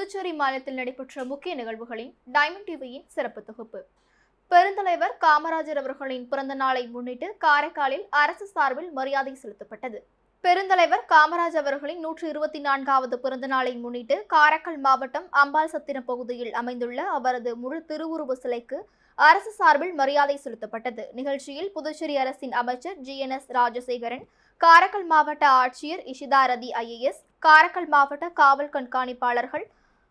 புதுச்சேரி மாநிலத்தில் நடைபெற்ற முக்கிய நிகழ்வுகளின் டைமண்ட் டிவியின் சிறப்பு தொகுப்பு. பெருந்தலைவர் காமராஜர் அவர்களின் பிறந்த நாளை முன்னிட்டு காரைக்காலில் அரசு சார்பில் மரியாதை செலுத்தப்பட்டது. பெருந்தலைவர் காமராஜ் அவர்களின் 124வது பிறந்த நாளை முன்னிட்டு காரைக்கால் மாவட்டம் அம்பாள் சத்திரம் பகுதியில் அமைந்துள்ள அவரது முழு திருவுருவ சிலைக்கு அரசு சார்பில் மரியாதை செலுத்தப்பட்டது. நிகழ்ச்சியில் புதுச்சேரி அரசின் அமைச்சர் GNS ராஜசேகரன், காரைக்கால் மாவட்ட ஆட்சியர் இஷிதாரதி IAS, காரைக்கால் மாவட்ட காவல் கண்காணிப்பாளர்கள்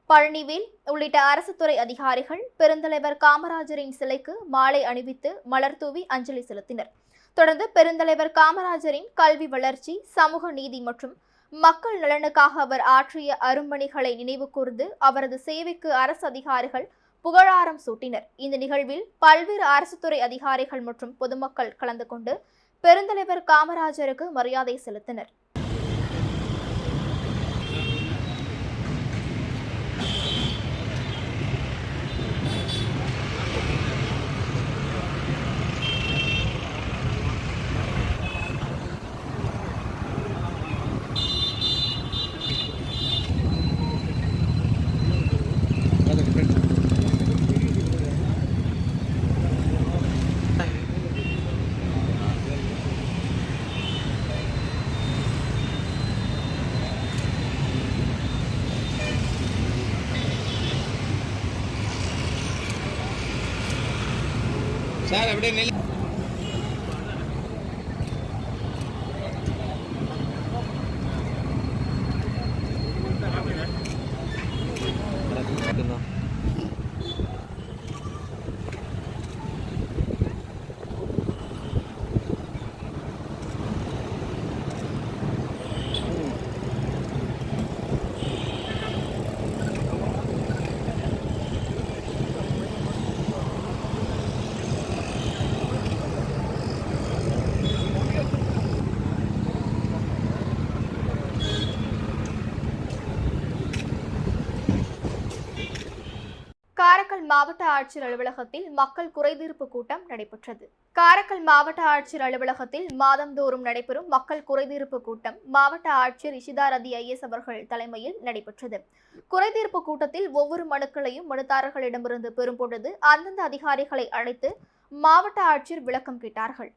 பழனிவேல் உள்ளிட்ட அரசு துறை அதிகாரிகள் பெருந்தலைவர் காமராஜரின் சிலைக்கு மாலை அணிவித்து மலர் தூவி அஞ்சலி செலுத்தினர். தொடர்ந்து பெருந்தலைவர் காமராஜரின் கல்வி வளர்ச்சி, சமூக நீதி மற்றும் மக்கள் நலனுக்காக அவர் ஆற்றிய அரும்பணிகளை நினைவு கூர்ந்து அவரது சேவைக்கு அரசு அதிகாரிகள் புகழாரம் சூட்டினர். இந்த நிகழ்வில் பல்வேறு அரசு துறை அதிகாரிகள் மற்றும் பொதுமக்கள் கலந்து கொண்டு பெருந்தலைவர் காமராஜருக்கு மரியாதை செலுத்தினர். சார் அப்படியே நெல் காரைக்கால் மாவட்ட ஆட்சியர் அலுவலகத்தில் மக்கள் குறைதீர்ப்பு கூட்டம் நடைபெற்றது. காரைக்கால் மாவட்ட ஆட்சியர் அலுவலகத்தில் மாதந்தோறும் நடைபெறும் மக்கள் குறைதீர்ப்பு கூட்டம் மாவட்ட ஆட்சியர் இஷிதாரதி IAS அவர்கள் தலைமையில் நடைபெற்றது. குறைதீர்ப்பு கூட்டத்தில் ஒவ்வொரு மனுக்களையும் மனுதாரர்களிடமிருந்து பெறும் பொழுது அந்தந்த அதிகாரிகளை அழைத்து மாவட்ட ஆட்சியர் விளக்கம் கேட்டார்கள்.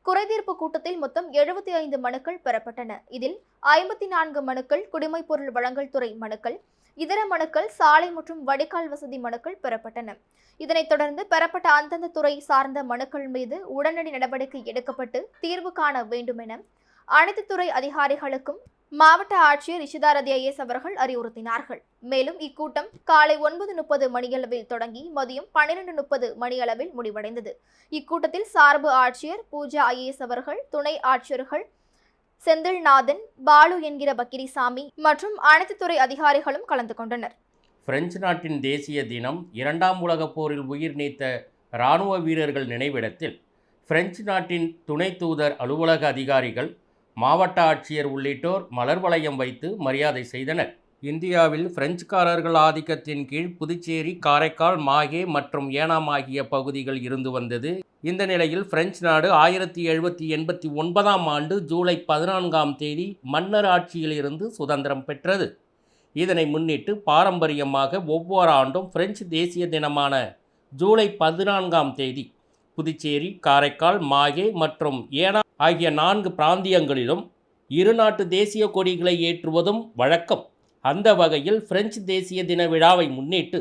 குறைதீர்ப்பு கூட்டத்தில் மொத்தம் 75 மனுக்கள் பெறப்பட்டன. இதில் 54 மனுக்கள் குடிமைப் பொருள் வழங்கல் துறை மனுக்கள், இதர மனுக்கள் சாலை மற்றும் வடிகால் வசதி மனுக்கள் பெறப்பட்டன. இதனைத் தொடர்ந்து பெறப்பட்ட அந்தந்த துறை சார்ந்த மனுக்கள் மீது உடனடி நடவடிக்கை எடுக்கப்பட்டு தீர்வு காண வேண்டும் என அனைத்து துறை அதிகாரிகளுக்கும் மாவட்ட ஆட்சியர் இஷிதாரதி IAS அவர்கள் அறிவுறுத்தினார்கள். மேலும் இக்கூட்டம் காலை 9:30 மணியளவில் தொடங்கி மதியம் 12:30 மணியளவில் முடிவடைந்தது. இக்கூட்டத்தில் சார்பு ஆட்சியர் பூஜா IAS அவர்கள், துணை ஆட்சியர்கள் செந்தில்நாதன், பாலு என்கிற பக்கிரிசாமி மற்றும் அனைத்து துறை அதிகாரிகளும் கலந்து கொண்டனர். பிரெஞ்சு நாட்டின் தேசிய தினம் 2ஆம் உலகப் போரில் உயிர் நீத்த இராணுவ வீரர்கள் நினைவிடத்தில் பிரெஞ்சு நாட்டின் துணை தூதர் அலுவலக அதிகாரிகள், மாவட்ட ஆட்சியர் உள்ளிட்டோர் மலர் வளையம் வைத்து மரியாதை செய்தனர். இந்தியாவில் பிரெஞ்சுக்காரர்கள் ஆதிக்கத்தின் கீழ் புதுச்சேரி, காரைக்கால், மாஹே மற்றும் ஏனாம் ஆகிய பகுதிகள் இருந்து வந்தது. இந்த நிலையில் பிரெஞ்சு நாடு 1789ஆம் ஆண்டு ஜூலை 14ஆம் தேதி மன்னர் ஆட்சியிலிருந்து சுதந்திரம் பெற்றது. இதனை முன்னிட்டு பாரம்பரியமாக ஒவ்வொரு ஆண்டும் பிரெஞ்சு தேசிய தினமான ஜூலை 14ஆம் தேதி புதுச்சேரி, காரைக்கால், மாஹே மற்றும் ஏனாம் ஆகிய 4 பிராந்தியங்களிலும் இரு நாட்டு தேசிய கொடிகளை ஏற்றுவதும் வழக்கம். அந்த வகையில் பிரெஞ்சு தேசிய தின விழாவை முன்னிட்டு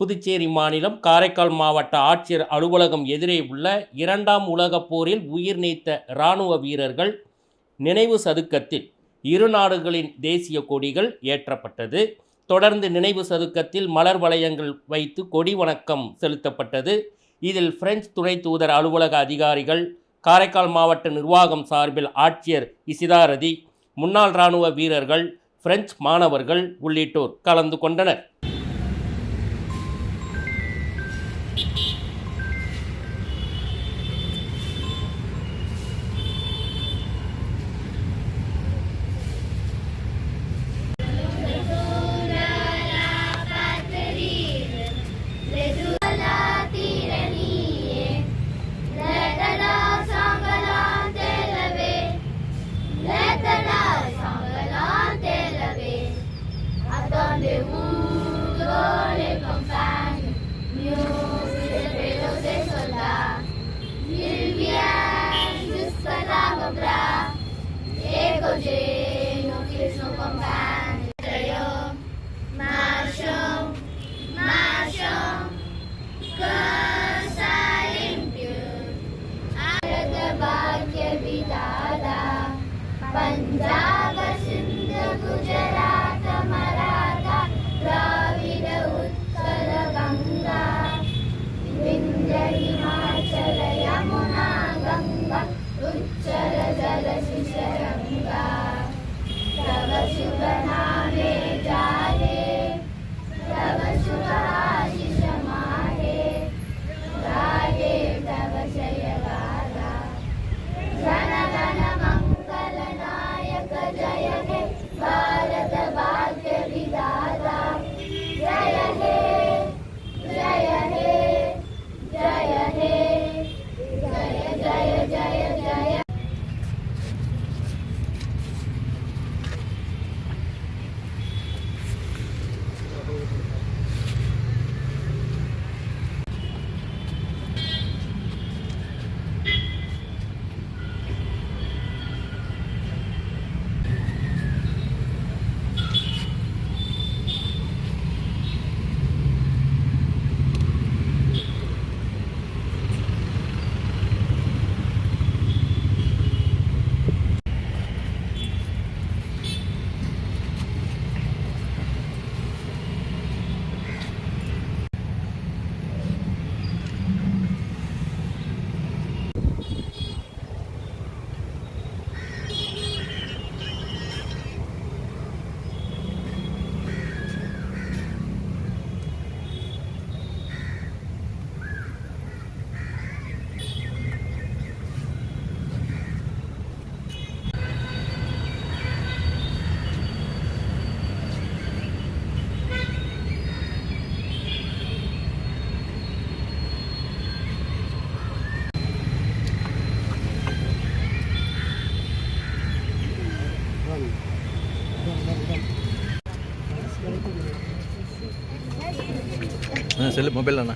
புதுச்சேரி மாநிலம் காரைக்கால் மாவட்ட ஆட்சியர் அலுவலகம் எதிரே உள்ள 2ஆம் உலகப் போரில் உயிர் நீத்த இராணுவ வீரர்கள் நினைவு சதுக்கத்தில் இரு நாடுகளின் தேசிய கொடிகள் ஏற்றப்பட்டது. தொடர்ந்து நினைவு சதுக்கத்தில் மலர் வளையங்கள் வைத்து கொடி வணக்கம் செலுத்தப்பட்டது. இதில் பிரெஞ்சு துணை தூதர் அலுவலக அதிகாரிகள், காரைக்கால் மாவட்ட நிர்வாகம் சார்பில் ஆட்சியர் இஷிதாரதி, முன்னாள் இராணுவ வீரர்கள், பிரெஞ்சு மாணவர்கள் உள்ளிட்டோர் கலந்து கொண்டனர். Rendezvous. செல்லு மொபைல் அண்ணா.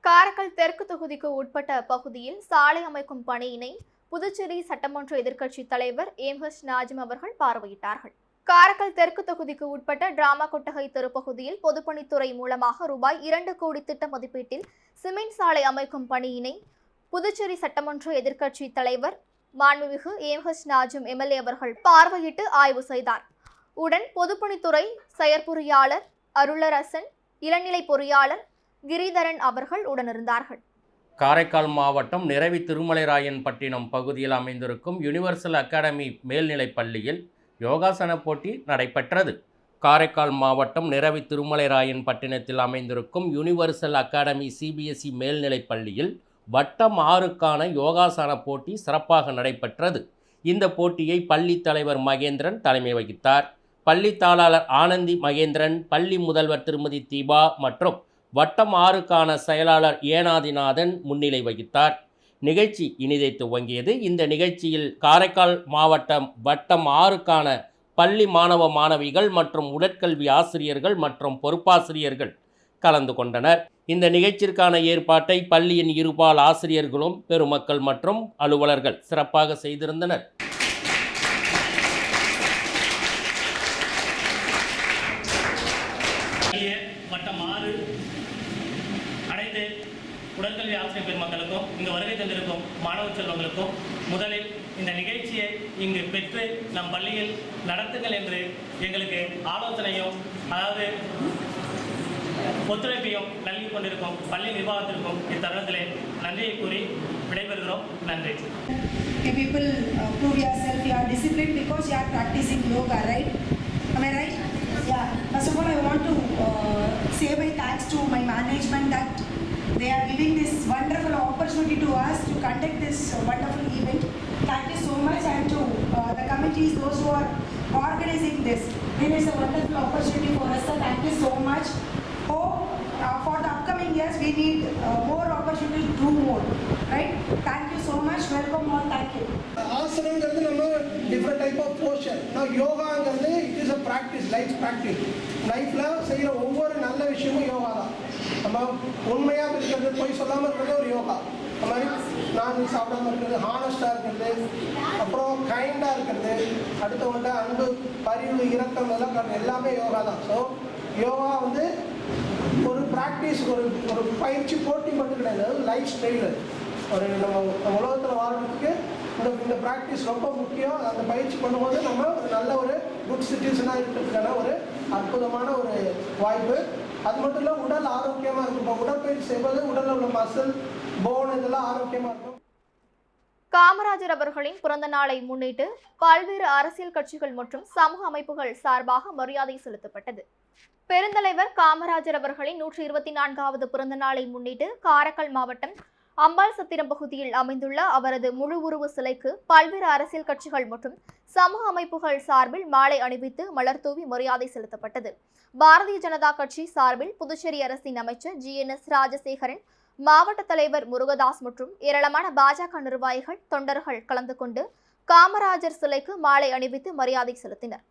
காரைக்கால் தெற்கு தொகுதிக்கு உட்பட்ட பகுதியில் சாலை அமைக்கும் பணியினை புதுச்சேரி சட்டமன்ற எதிர்க்கட்சித் தலைவர் எம்.எச். நாஜிம் அவர்கள் பார்வையிட்டார்கள். காரைக்கால் தெற்கு தொகுதிக்கு உட்பட்ட டிராமா கொட்டகை தெருப்பகுதியில் பொதுப்பணித்துறை மூலமாக ரூபாய் 2 கோடி திட்ட மதிப்பீட்டில் சிமெண்ட் சாலை அமைக்கும் பணியினை புதுச்சேரி சட்டமன்ற எதிர்க்கட்சித் தலைவர் மாண்புமிகு எம்.எச். நாஜிம் எம்எல்ஏ அவர்கள் பார்வையிட்டு ஆய்வு செய்தார். உடன் பொதுப்பணித்துறை செயற்பொறியாளர் அருளரசன், இளநிலை பொறியாளர் கிரிதரன் அவர்கள் உடனிருந்தார்கள். காரைக்கால் மாவட்டம் நிரவி திருமலைராயன்பட்டினம் பகுதியில் அமைந்திருக்கும் யுனிவர்சல் அகாடமி மேல்நிலைப் பள்ளியில் யோகாசன போட்டி நடைபெற்றது. காரைக்கால் மாவட்டம் நிரவி திருமலைராயன்பட்டினத்தில் அமைந்திருக்கும் யுனிவர்சல் அகாடமி சிபிஎஸ்இ மேல்நிலைப் பள்ளியில் வட்டம் 6க்கான யோகாசன போட்டி சிறப்பாக நடைபெற்றது. இந்த போட்டியை பள்ளி தலைவர் மகேந்திரன் தலைமை வகித்தார். பள்ளி தாளாளர் ஆனந்தி மகேந்திரன், பள்ளி முதல்வர் திருமதி தீபா மற்றும் வட்டம் 6க்கான செயலாளர் ஏனாதிநாதன் முன்னிலை வகித்தார். நிகழ்ச்சி இனிதை துவங்கியது. இந்த நிகழ்ச்சியில் காரைக்கால் மாவட்டம் வட்டம் 6க்கான பள்ளி மாணவ மாணவிகள் மற்றும் உடற்கல்வி ஆசிரியர்கள் மற்றும் பொறுப்பாசிரியர்கள் கலந்து கொண்டனர். இந்த நிகழ்ச்சிற்கான ஏற்பாட்டை பள்ளியின் இருபால் ஆசிரியர்களும் பெருமக்கள் மற்றும் அலுவலர்கள் சிறப்பாக செய்திருந்தனர். வட்டம் 6 அனைத்து உடற்கல்வி ஆசிரியர் பெருமக்களுக்கும் இங்கு வருகை தந்திருக்கும் மாணவ செல்வங்களுக்கும் முதலில் இந்த நிகழ்ச்சியை இங்கு பெற்று நம் பள்ளியில் நடத்துங்கள் என்று எங்களுக்கு ஆலோசனையும் அதாவது ஒத்துழைப்பையும் நல்கி கொண்டிருக்கும் பள்ளி நிர்வாகத்திற்கும் இத்தருணத்திலே நன்றியை கூறி விடைபெறுகிறோம். நன்றி. People prove yourself, you are disciplined because you are practicing yoga, right? Am I right? Yeah. First of all, I want to say my thanks to my management that they are giving this wonderful opportunity to us to conduct this wonderful event. Thank you so much, and to the committees, those who are organizing this. It is a wonderful opportunity for us. So thank you so much. Hope for the upcoming years we need more opportunity to do more. Right? Thank you so much. Welcome all. Thank you. ஆசனங்கிறது நம்ம different type of poster. நான் யோகாங்கிறது it is a practice, life practice. லைஃப்பில் செய்கிற ஒவ்வொரு நல்ல விஷயமும் யோகா தான். நம்ம உண்மையாக இருக்கிறது, போய் சொல்லாமல் இருக்கிறது ஒரு யோகா. அது மாதிரி நான் சாப்பிடாமல் இருக்கிறது, ஹானஸ்டாக இருக்கிறது, அப்புறம் கைண்டாக இருக்கிறது, அடுத்தவங்கள்ட்ட அன்பு, பரிவு, இரக்கம் இதெல்லாம் எல்லாமே யோகா தான். ஸோ யோகா வந்து ஒரு ப்ராக்டிஸ், ஒரு பயிற்சி போட்டி மட்டும் கிடையாது, லைஃப் ஸ்டைலு. ஒரு நம்ம உலகத்தில் வாழ்றதுக்கு இந்த ப்ராக்டிஸ் ரொம்ப முக்கியம். அந்த பயிற்சி பண்ணும்போது நம்ம ஒரு நல்ல ஒரு குட் சிட்டிசனாக இருக்கிறதுக்கான ஒரு அற்புதமான ஒரு வாய்ப்பு. அது மட்டும் இல்லை, உடல் ஆரோக்கியமாக இருக்கும். இப்போ உடற்பயிற்சி செய்வது உடலில் உள்ள மசில், போன் இதெல்லாம் ஆரோக்கியமாக இருக்கும். காமராஜர் அவர்களின் பிறந்த நாளை முன்னிட்டு பல்வேறு அரசியல் கட்சிகள் மற்றும் சமூக அமைப்புகள் சார்பாக மரியாதை செலுத்தப்பட்டது. பெருந்தலைவர் காமராஜர் அவர்களின் 124வது பிறந்த நாளை முன்னிட்டு காரைக்கால் மாவட்டம் அம்பாள் சத்திரம் பகுதியில் அமைந்துள்ள அவரது முழு உருவ சிலைக்கு பல்வேறு அரசியல் கட்சிகள் மற்றும் சமூக அமைப்புகள் சார்பில் மாலை அணிவித்து மலர்தூவி மரியாதை செலுத்தப்பட்டது. பாரதிய ஜனதா கட்சி சார்பில் புதுச்சேரி அரசின் அமைச்சர் GNS ராஜசேகரன், மாவட்ட தலைவர் முருகதாஸ் மற்றும் ஏராளமான பாஜக நிர்வாகிகள், தொண்டர்கள் கலந்து கொண்டு காமராஜர் சிலைக்கு மாலை அணிவித்து மரியாதை செலுத்தினர்.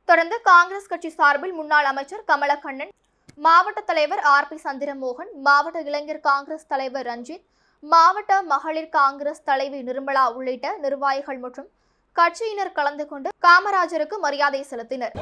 தொடர்ந்து காங்கிரஸ் கட்சி சார்பில் முன்னாள் அமைச்சர் கமலக்கண்ணன், மாவட்ட தலைவர் RP சந்திரமோகன், மாவட்ட இளைஞர் காங்கிரஸ் தலைவர் ரஞ்சித், மாவட்ட மகளிர் காங்கிரஸ் தலைவி நிர்மலா உள்ளிட்ட நிர்வாகிகள் மற்றும் கட்சியினர் கலந்து கொண்டு காமராஜருக்கு மரியாதை செலுத்தினர்.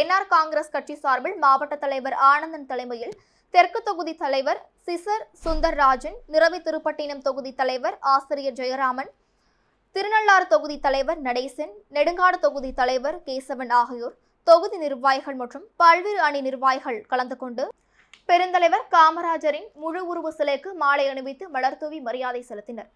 என்ஆர் காங்கிரஸ் கட்சி சார்பில் மாவட்ட தலைவர் ஆனந்தன் தலைமையில் தெற்கு தொகுதி தலைவர் சிசர் சுந்தர்ராஜன், நிரவி திருப்பட்டினம் தொகுதி தலைவர் ஆசிரியர் ஜெயராமன், திருநள்ளாறு தொகுதி தலைவர் நடேசன், நெடுங்காடு தொகுதி தலைவர் கேசவன் ஆகியோர் தொகுதி நிர்வாகிகள் மற்றும் பல்வேறு அணி நிர்வாகிகள் கலந்து கொண்டு பெருந்தலைவர் காமராஜரின் முழு உருவ சிலைக்கு மாலை அணிவித்து மலர்தூவி மரியாதை செலுத்தினர்.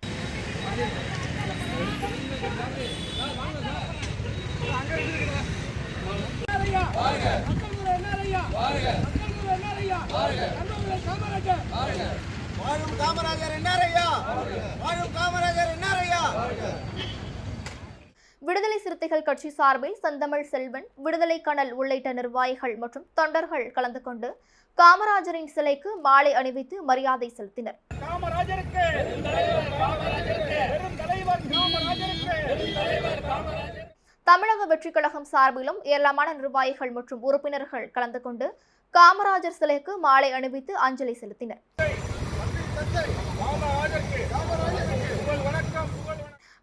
விடுதலை சிறுத்தைகள் கட்சி சார்பில் செந்தமிழ் செல்வன், விடுதலை கனல் உள்ளிட்ட நிர்வாகிகள் மற்றும் தொண்டர்கள் கலந்து கொண்டு காமராஜரின் சிலைக்கு மாலை அணிவித்து மரியாதை செலுத்தினர். தமிழக வெற்றிக் கழகம் சார்பிலும் ஏராளமான நிர்வாகிகள் மற்றும் உறுப்பினர்கள் கலந்து கொண்டு காமராஜர் சிலைக்கு மாலை அணிவித்து அஞ்சலி செலுத்தினர்.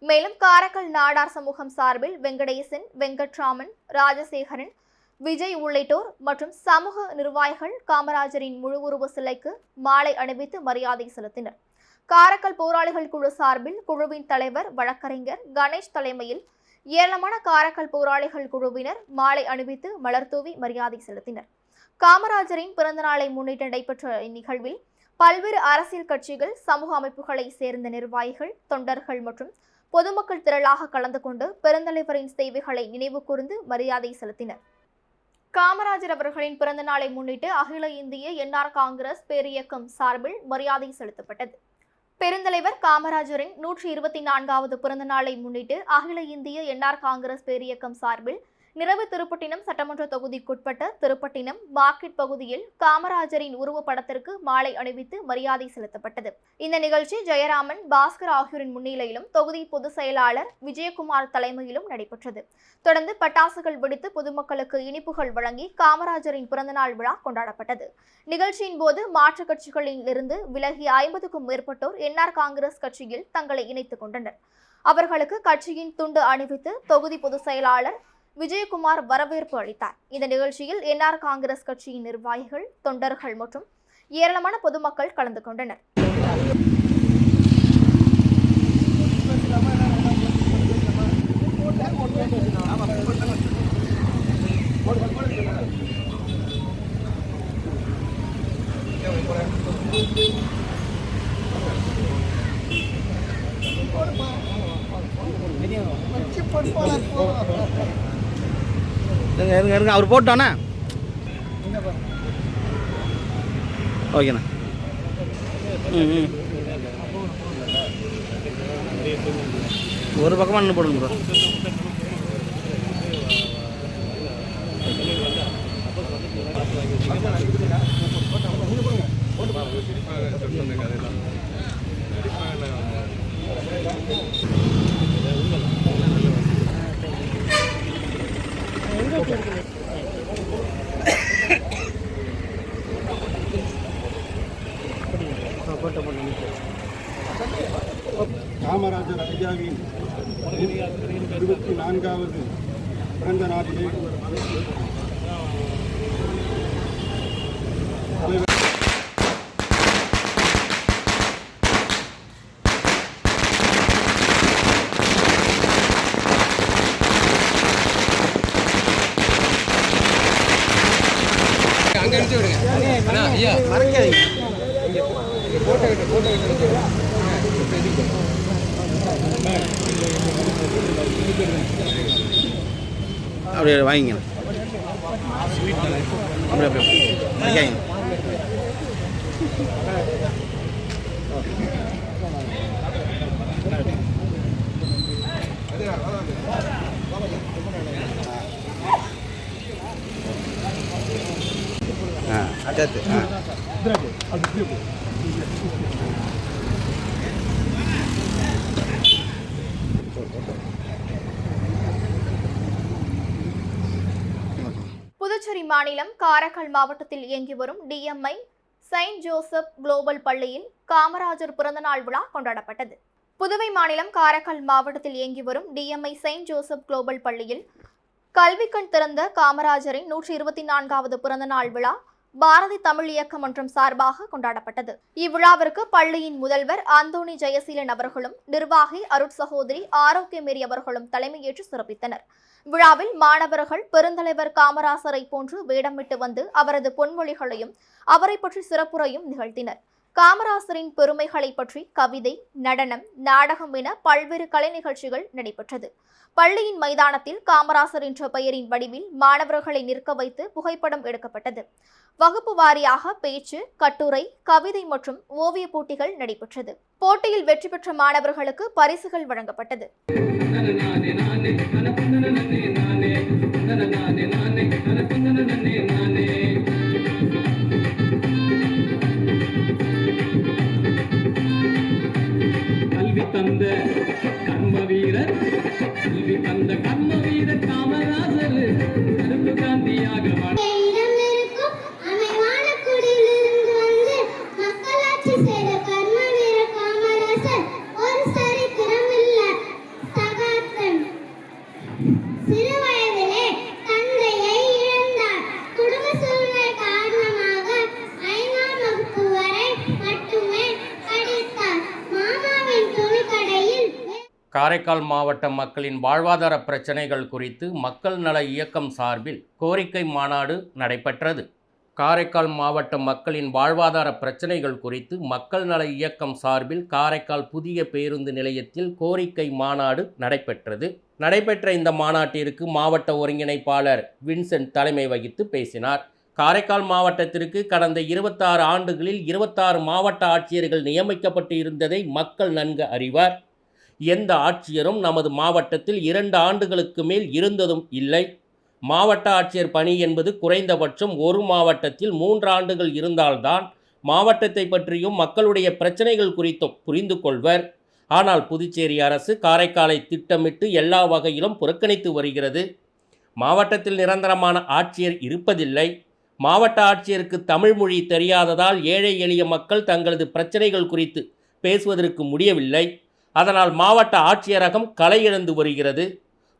மேலும் காரைக்கால் நாடார் சமூகம் சார்பில் வெங்கடேசன், வெங்கட்ராமன், ராஜசேகரன், விஜய் உள்ளிட்டோர் மற்றும் சமூக நிர்வாகிகள் காமராஜரின் முழு உருவ சிலைக்கு மாலை அணிவித்து மரியாதை செலுத்தினர். காரைக்கால் போராளிகள் குழு சார்பில் குழுவின் தலைவர் வழக்கறிஞர் கணேஷ் தலைமையில் ஏராளமான காரைக்கால் போராளிகள் குழுவினர் மாலை அணிவித்து மலர்தூவி மரியாதை செலுத்தினர். காமராஜரின் பிறந்தநாளை முன்னிட்டு நடைபெற்ற இந்நிகழ்வில் பல்வேறு அரசியல் கட்சிகள், சமூக அமைப்புகளை சேர்ந்த நிர்வாகிகள், தொண்டர்கள் மற்றும் பொதுமக்கள் திரளாக கலந்து கொண்டு பெருந்தலைவரின் சேவைகளை நினைவு கூர்ந்து மரியாதை செலுத்தினர். காமராஜர் அவர்களின் பிறந்த நாளை முன்னிட்டு அகில இந்திய என்ஆர் காங்கிரஸ் பேரியக்கம் சார்பில் மரியாதை செலுத்தப்பட்டது. பெருந்தலைவர் காமராஜரின் 124வது பிறந்த நாளை முன்னிட்டு அகில இந்திய என்ஆர் காங்கிரஸ் பேரியக்கம் சார்பில் நிரவி திருப்பட்டினம் சட்டமன்ற தொகுதிக்குட்பட்ட திருப்பட்டினம் மார்க்கெட் பகுதியில் காமராஜரின் உருவப்படத்திற்கு மாலை அணிவித்து மரியாதை செலுத்தப்பட்டது. இந்த நிகழ்ச்சி ஜெயராமன், பாஸ்கர் ஆகியோரின் முன்னிலையிலும் தொகுதி பொதுச் செயலாளர் விஜயகுமார் தலைமையிலும் நடைபெற்றது. தொடர்ந்து பட்டாசுகள் வெடித்து பொதுமக்களுக்கு இனிப்புகள் வழங்கி காமராஜரின் பிறந்தநாள் விழா கொண்டாடப்பட்டது. நிகழ்ச்சியின் போது மாற்றுக் கட்சிகளில் இருந்து விலகிய 50க்கும் மேற்பட்டோர் என்ஆர் காங்கிரஸ் கட்சியில் தங்களை இணைத்துக் கொண்டனர். அவர்களுக்கு கட்சியின் துண்டு அணிவித்து தொகுதி பொதுச் செயலாளர் விஜயகுமார் வரவேற்பு அளித்தார். இந்த நிகழ்ச்சியில் என்ஆர் காங்கிரஸ் கட்சியின் நிர்வாகிகள், தொண்டர்கள் மற்றும் ஏராளமான பொதுமக்கள் கலந்து கொண்டனர். இருங்க அவர் போட்டோண்ணா. ஓகேண்ணா. ஒரு பக்கமாக நின்று போடுங்க ப்ரோ. காமராஜர் ஐயாவின் 24வது பிறந்த நாளிலே அங்கே அடிச்சு விடுங்க ஐயா, மறக்காதீங்க. அப்படியே வாங்கிங்க. அப்படியே அப்படியே அடுத்து புதுச்சேரி மாநிலம் காரைக்கால் மாவட்டத்தில் இயங்கி வரும் டிஎம்ஐ செயின்ட் ஜோசப் குளோபல் பள்ளியில் காமராஜர் பிறந்தநாள் விழா கொண்டாடப்பட்டது. புதுவை மாநிலம் காரைக்கால் மாவட்டத்தில் இயங்கி வரும் டிஎம்ஐ செயின்ட் ஜோசப் குளோபல் பள்ளியில் கல்விக்கண் திறந்த காமராஜரின் 124வது பிறந்த நாள் விழா பாரதி தமிழ் இயக்க மன்றம் சார்பாக கொண்டாடப்பட்டது. இவ்விழாவிற்கு பள்ளியின் முதல்வர் அந்தோணி ஜெயசீலன் அவர்களும் நிர்வாகி அருட்சகோதரி ஆரோக்கியமேரி அவர்களும் தலைமையேற்று சிறப்பித்தனர். விழாவில் மாணவர்கள் பெருந்தலைவர் காமராசரை போன்று வேடமிட்டு வந்து அவரது பொன்மொழிகளையும் அவரை பற்றி சிறப்புரையும் நிகழ்த்தினர். காமராசரின் பெருமைகளை பற்றி கவிதை, நடனம், நாடகம் என பல்வேறு கலை நிகழ்ச்சிகள் நடைபெற்றது. பள்ளியின் மைதானத்தில் காமராசர் என்ற பெயரின் வடிவில் மாணவர்களை நிற்க வைத்து புகைப்படம் எடுக்கப்பட்டது. வகுப்பு வாரியாக பேச்சு, கட்டுரை, கவிதை மற்றும் ஓவிய போட்டிகள் நடைபெற்றது. போட்டியில் வெற்றி பெற்ற மாணவர்களுக்கு பரிசுகள் வழங்கப்பட்டது. தந்த கர்ம வீரர் காமராஜர் கருப்பு காந்தியாக காரைக்கால் மாவட்ட மக்களின் வாழ்வாதார பிரச்சனைகள் குறித்து மக்கள் நல இயக்கம் சார்பில் கோரிக்கை மாநாடு நடைபெற்றது. காரைக்கால் மாவட்ட மக்களின் வாழ்வாதார பிரச்சனைகள் குறித்து மக்கள் நல இயக்கம் சார்பில் காரைக்கால் புதிய பேருந்து நிலையத்தில் கோரிக்கை மாநாடு நடைபெற்றது. நடைபெற்ற இந்த மாநாட்டிற்கு மாவட்ட ஒருங்கிணைப்பாளர் வின்சென்ட் தலைமை வகித்து பேசினார். காரைக்கால் மாவட்டத்திற்கு கடந்த 26 ஆண்டுகளில் 26 மாவட்ட ஆட்சியர்கள் நியமிக்கப்பட்டு இருந்ததை மக்கள் நன்கு அறிவார். எந்த ஆட்சியரும் நமது மாவட்டத்தில் 2 ஆண்டுகளுக்கு மேல் இருந்ததும் இல்லை. மாவட்ட ஆட்சியர் பணி என்பது குறைந்தபட்சம் ஒரு மாவட்டத்தில் 3 ஆண்டுகள் இருந்தால்தான் மாவட்டத்தை பற்றியும் மக்களுடைய பிரச்சனைகள் குறித்தும் புரிந்து கொள்வர். ஆனால் புதுச்சேரி அரசு காரைக்காலை திட்டமிட்டு எல்லா வகையிலும் புறக்கணித்து வருகிறது. மாவட்டத்தில் நிரந்தரமான ஆட்சியர் இருப்பதில்லை. மாவட்ட ஆட்சியருக்கு தமிழ் மொழி தெரியாததால் ஏழை எளிய மக்கள் தங்களது பிரச்சனைகள் குறித்து பேசுவதற்கு முடியவில்லை. அதனால் மாவட்ட ஆட்சியரகம் கலை இழந்து வருகிறது.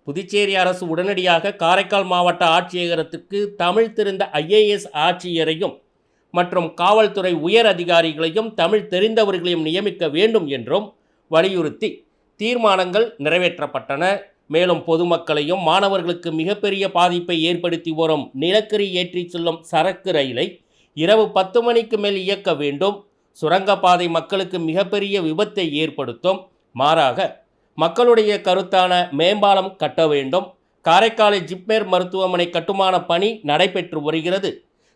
புதுச்சேரி அரசு உடனடியாக காரைக்கால் மாவட்ட ஆட்சியரகத்திற்கு தமிழ் தெரிந்த IAS ஆட்சியரையும் மற்றும் காவல்துறை உயர் அதிகாரிகளையும் தமிழ் தெரிந்தவர்களையும் நியமிக்க வேண்டும் என்றும் வலியுறுத்தி தீர்மானங்கள் நிறைவேற்றப்பட்டன. மேலும் பொதுமக்களையும் மாணவர்களுக்கு மிகப்பெரிய பாதிப்பை ஏற்படுத்தி வரும் நிலக்கரி ஏற்றி செல்லும் சரக்கு ரயிலை இரவு 10 மணிக்கு மேல் இயக்க வேண்டும். சுரங்கப்பாதை மக்களுக்கு மிகப்பெரிய விபத்தை ஏற்படுத்தும். மாறாக மக்களுடைய கருத்தான மேம்பாலம் கட்ட வேண்டும். காரைக்காலை ஜிப்மர் மருத்துவமனை கட்டுமான பணி நடைபெற்று வருகிறது.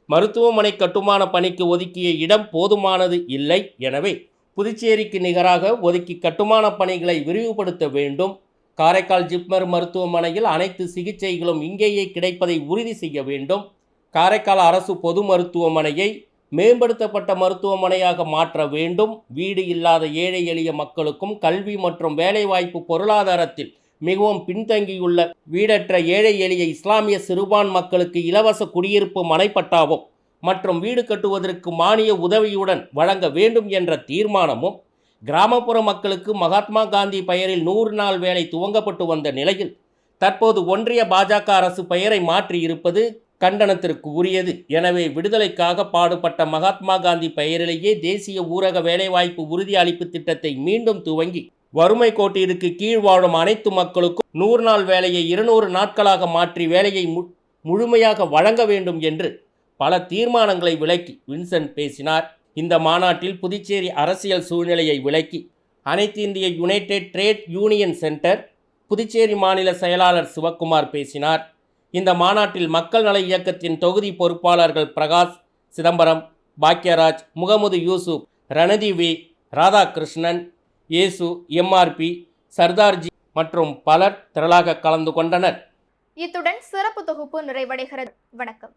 மருத்துவமனை கட்டுமான பணிக்கு ஒதுக்கிய இடம் போதுமானது இல்லை. எனவே புதுச்சேரிக்கு நிகராக ஒதுக்கி கட்டுமான பணிகளை விரிவுபடுத்த வேண்டும். காரைக்கால் ஜிப்மர் மருத்துவமனையில் அனைத்து சிகிச்சைகளும் இங்கேயே கிடைப்பதை உறுதி செய்ய வேண்டும். காரைக்கால் அரசு பொது மருத்துவமனையை மேம்படுத்தப்பட்ட மருத்துவமனையாக மாற்ற வேண்டும். வீடு இல்லாத ஏழை எளிய மக்களுக்கும் கல்வி மற்றும் வேலைவாய்ப்பு பொருளாதாரத்தில் மிகவும் பின்தங்கியுள்ள வீடற்ற ஏழை எளிய இஸ்லாமிய சிறுபான் மக்களுக்கு இலவச குடியிருப்பு மனைப்பட்டாவும் மற்றும் வீடு கட்டுவதற்கு மானிய உதவியுடன் வழங்க வேண்டும் என்ற தீர்மானமும் கிராமப்புற மக்களுக்கு மகாத்மா காந்தி பெயரில் 100 நாள் வேலை துவங்கப்பட்டு வந்த நிலையில் தற்போது ஒன்றிய பாஜக அரசு பெயரை மாற்றி இருப்பது கண்டனத்திற்கு உரியது. எனவே விடுதலைக்காக பாடுபட்ட மகாத்மா காந்தி பெயரிலேயே தேசிய ஊரக வேலைவாய்ப்பு உறுதி அளிப்பு திட்டத்தை மீண்டும் துவங்கி வறுமை கோட்டிற்கு கீழ் வாழும் அனைத்து மக்களுக்கும் 100 நாள் வேலையை 200 நாட்களாக மாற்றி வேலையை முழுமையாக வழங்க வேண்டும் என்று பல தீர்மானங்களை விளக்கி வின்சென்ட் பேசினார். இந்த மாநாட்டில் புதுச்சேரி அரசியல் சூழ்நிலையை விளக்கி அனைத்து இந்திய United trade union centre Puducherry மாநில செயலாளர் சிவக்குமார் பேசினார். இந்த மாநாட்டில் மக்கள் நல இயக்கத்தின் தொகுதி பொறுப்பாளர்கள் பிரகாஷ், சிதம்பரம், பாக்யராஜ், முகமது யூசுப், ரணதி வி, ராதாகிருஷ்ணன், இயேசு, MRP, சர்தார்ஜி மற்றும் பலர் திரளாக கலந்து கொண்டனர். இத்துடன் சிறப்பு தொகுப்பு நிறைவடைகிறது. வணக்கம்.